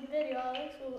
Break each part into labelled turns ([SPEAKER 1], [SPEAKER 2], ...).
[SPEAKER 1] liberi su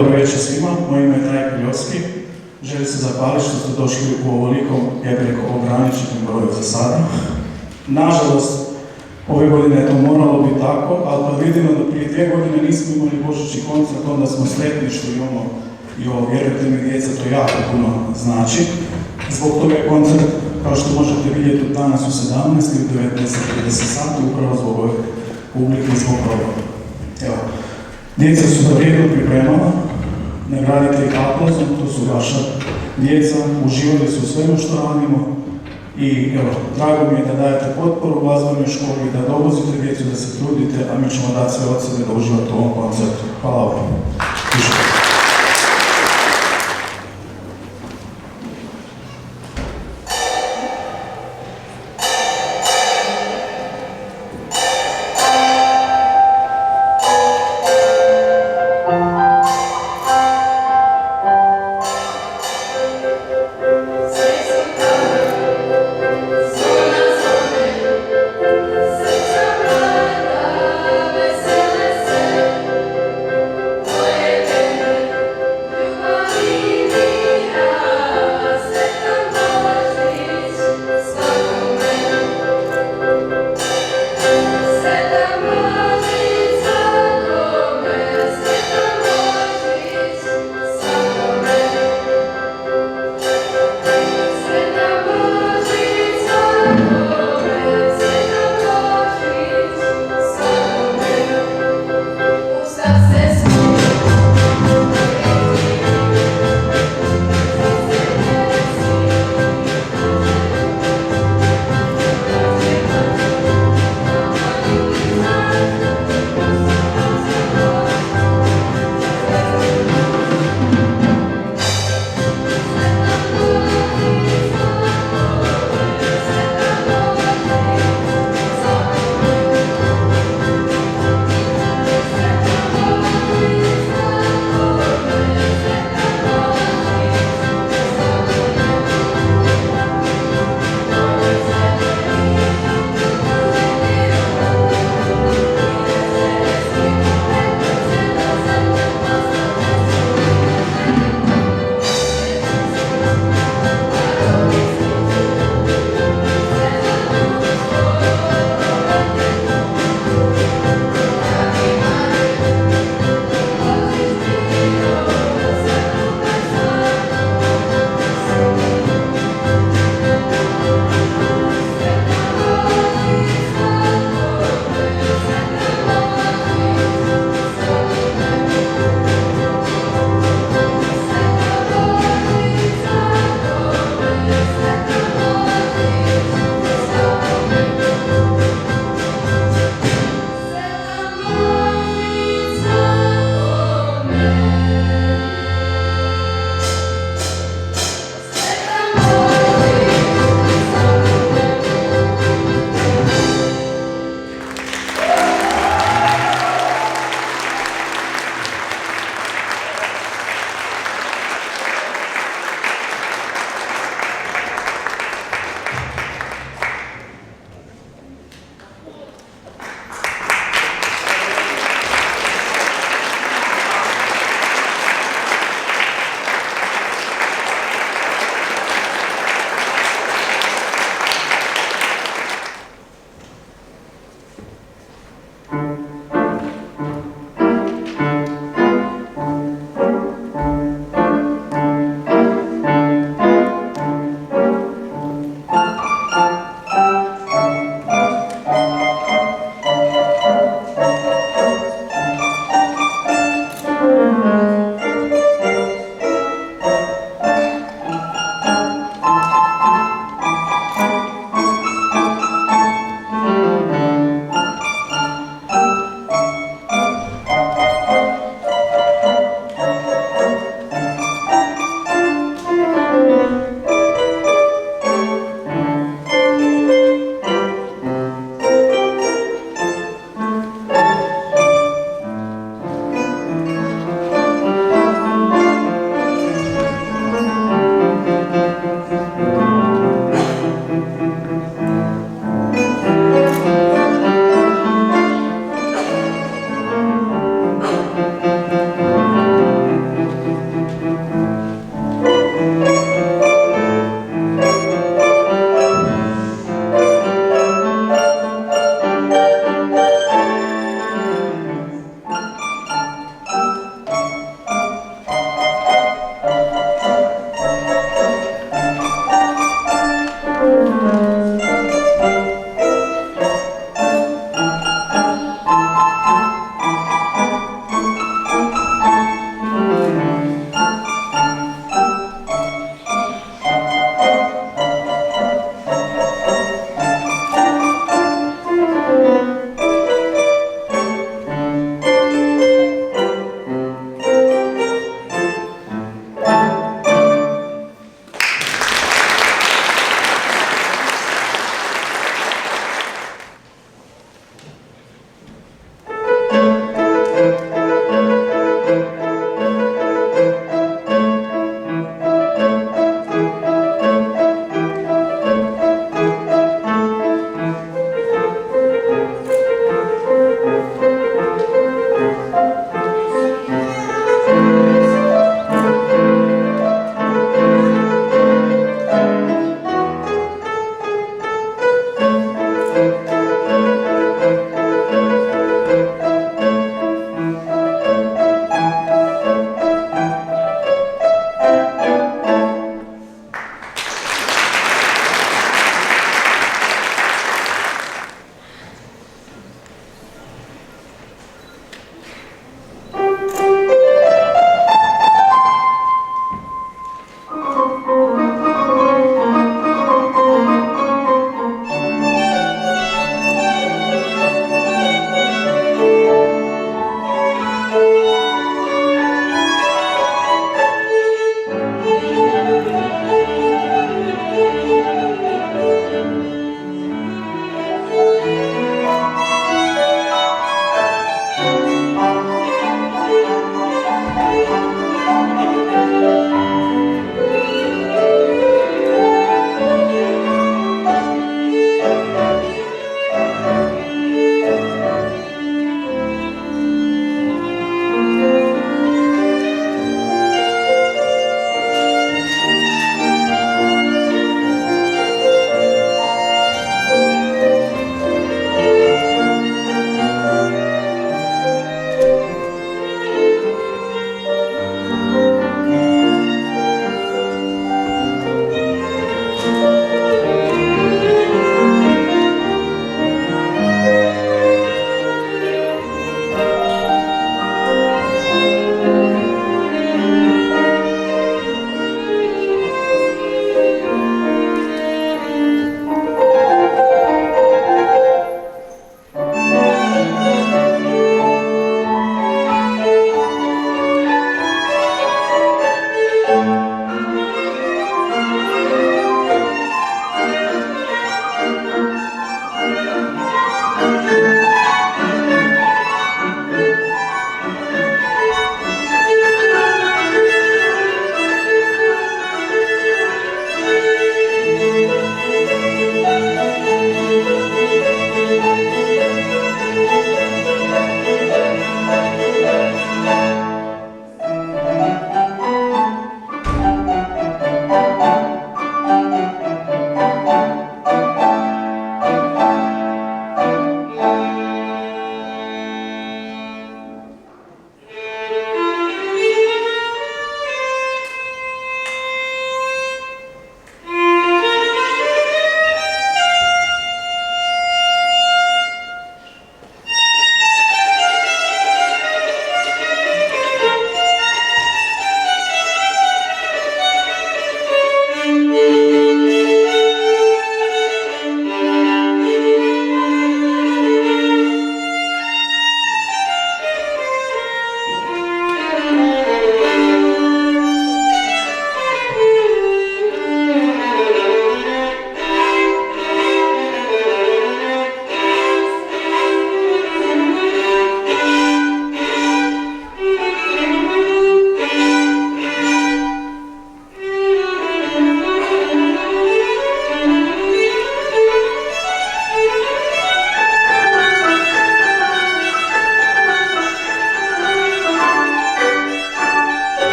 [SPEAKER 1] dobro večer svima, moje ime je Trajko Ljovski. Želim se zahvaliti što ste došli u ovolikom, ja bih rekao, ograničenom broju za sada. Nažalost, ove godine je to moralo biti tako, ali kad vidimo da prije 2 godine nismo imali božićni koncert, onda smo sretni što imamo i ovo, vjerujte mi, djeca, to jako puno znači. Zbog toga je koncert, kao što možete vidjeti, danas u 17 ili 19:30 sati, upravo zbog ove publike i zbog toga. Evo, djeca su to vrijedno pripremala, nagradite ih aplauzom, to su vaša djeca, uživali su u svemu što radimo i evo, drago mi je da dajete potporu glazbenoj školi, da dovozite djecu, da se trudite, a mi ćemo dati sve od sebe da uživate u ovom koncertu. Hvala vam.
[SPEAKER 2] Vesele se, to je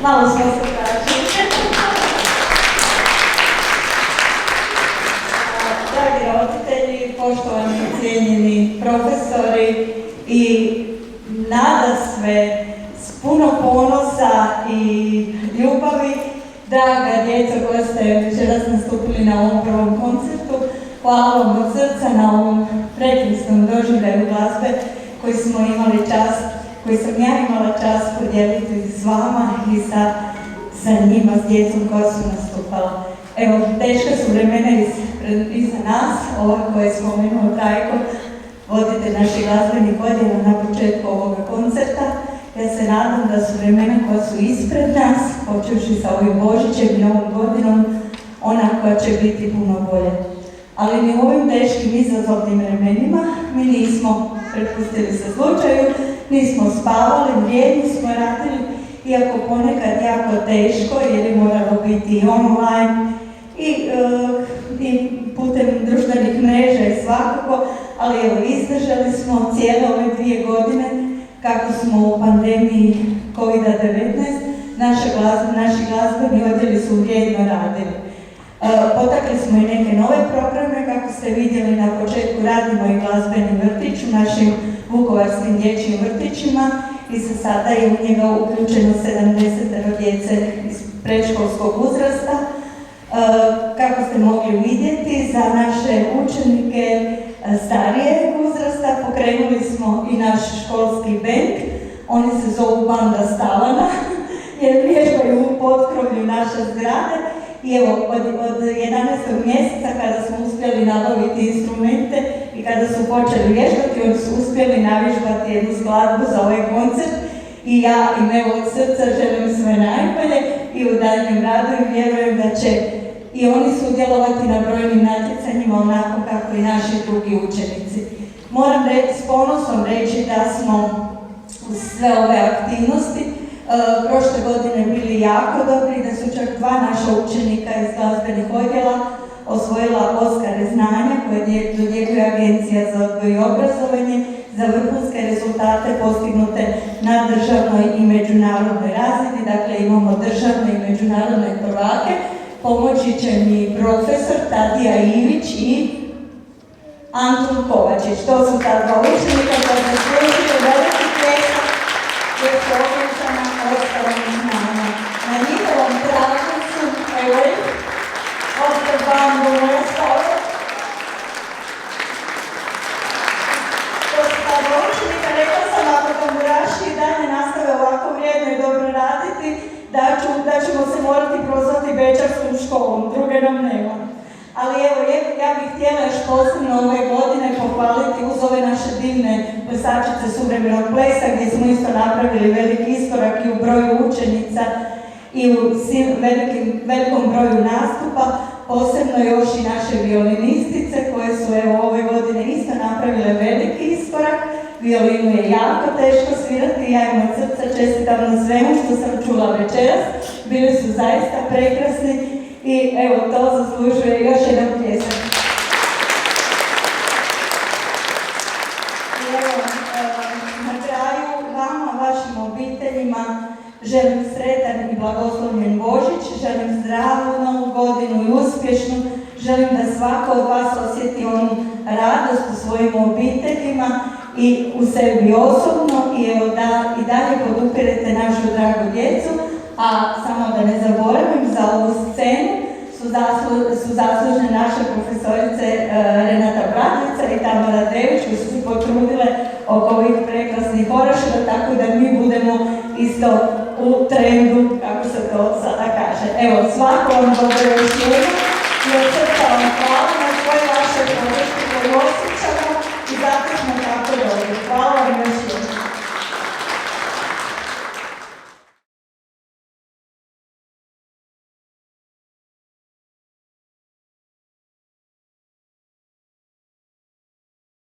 [SPEAKER 2] Malo smo se praćili. Dragi roditelji, poštovani cijenjeni profesori i nadasve s puno ponosa i ljubavi, draga djeco koja ste večeras nastupili na ovom prvom koncertu, hvala vam od srca na ovom prekrasnom doživljaju glazbe koji smo imali čast, koji sam ja imala čast podijeliti s vama i sa njima, s djecom koja su nastupala. Evo, teška su vremena iza nas, ova koje je spomenuo Trajko, voditelj naših glazbenih godina na početku ovoga koncerta. Ja se nadam da su vremena koja su ispred nas, počevši sa ovim Božićem i Novom godinom, ona koja će biti puno bolje. Ali ni u ovim teškim izazovnim vremenima mi nismo prepustili se slučaju, nismo spavali, vrijedno smo radili, iako ponekad jako teško jer je moralo biti i online i putem društvenih mreža i svakako, ali evo izdržali smo cijele ove 2 godine kako smo u pandemiji COVID-19, naši glazbeni odjeli su vrijedno radili. Potakli smo i neke nove programe, kako ste vidjeli na početku radimo i glazbeni vrtić u našim vukovarskim dječjim vrtićima i za sada je u njega uključeno 70 djece iz predškolskog uzrasta. Kako ste mogli vidjeti, za naše učenike starijeg uzrasta pokrenuli smo i naš školski bend. Oni se zovu Banda Stalana jer vježbaju u potkrovlju naše zgrade. I evo, od 11. mjeseca kada smo uspjeli nabaviti instrumente i kada su počeli vježbati, oni su uspjeli navježbati jednu skladbu za ovaj koncert i ja im evo od srca želim sve najbolje i u daljnjem radu i vjerujem da će i oni sudjelovati na brojnim natjecanjima onako kako i naši drugi učenici. Moram s ponosom reći da smo uz sve ove aktivnosti prošle godine bili jako dobri, da su čak 2 naša učenika iz glazbenih odjela osvojila Oskare znanja koje dodjeljuje Agencija za odgoj i obrazovanje za vrhunske rezultate postignute na državnoj i međunarodnoj razini. Dakle, imamo državne i međunarodne prvake. Pomoći će mi profesor Tadija Ivić i Antun Kovačić. To su ta 2 učenika koja zaslužuju veliki pljesak jer su okončana Oskarom znanja. Na njihovom tragu su, evo ih, Oskar bandu moja stava. To su ta 2 učenika, rekla sam, ako tamburaši i dalje nastave ovako vrijedno i dobro raditi, da ćemo se morati prozvati bečarskom školom, druge nam nema. Ali evo, ja bih htjela još posebno ove godine pohvaliti uz ove naše divne plesačice suvremenog plesa gdje smo isto napravili veliki iskorak i u broju učenica i u velikom broju nastupa, posebno još i naše violinistice koje su evo ove godine isto napravile veliki iskorak. Violinu je jako teško svirati, ja im od srca čestitam na svemu što sam čula večeras, bili su zaista prekrasni i evo to zaslužuje još jedan pljesak. I evo, na kraju vama, vašim obiteljima želim sretan i blagoslovljen Božić, želim zdravu novu godinu i uspješnu, želim da svako od vas osjeti onu radost u svojim obiteljima i u sebi osobno i evo da i dalje podupirete našu dragu djecu, a samo da ne zaboravim za ovu scenu su zaslužne naše profesorice Renata Bradlica i Tamara Dević koji su se potrudile oko ovih prekrasnih oraševa, tako da mi budemo isto u trendu, kako se to sada kaže. Evo, svako vam dobro još jedno i od srca vam hvala na svoje vaše podrške koje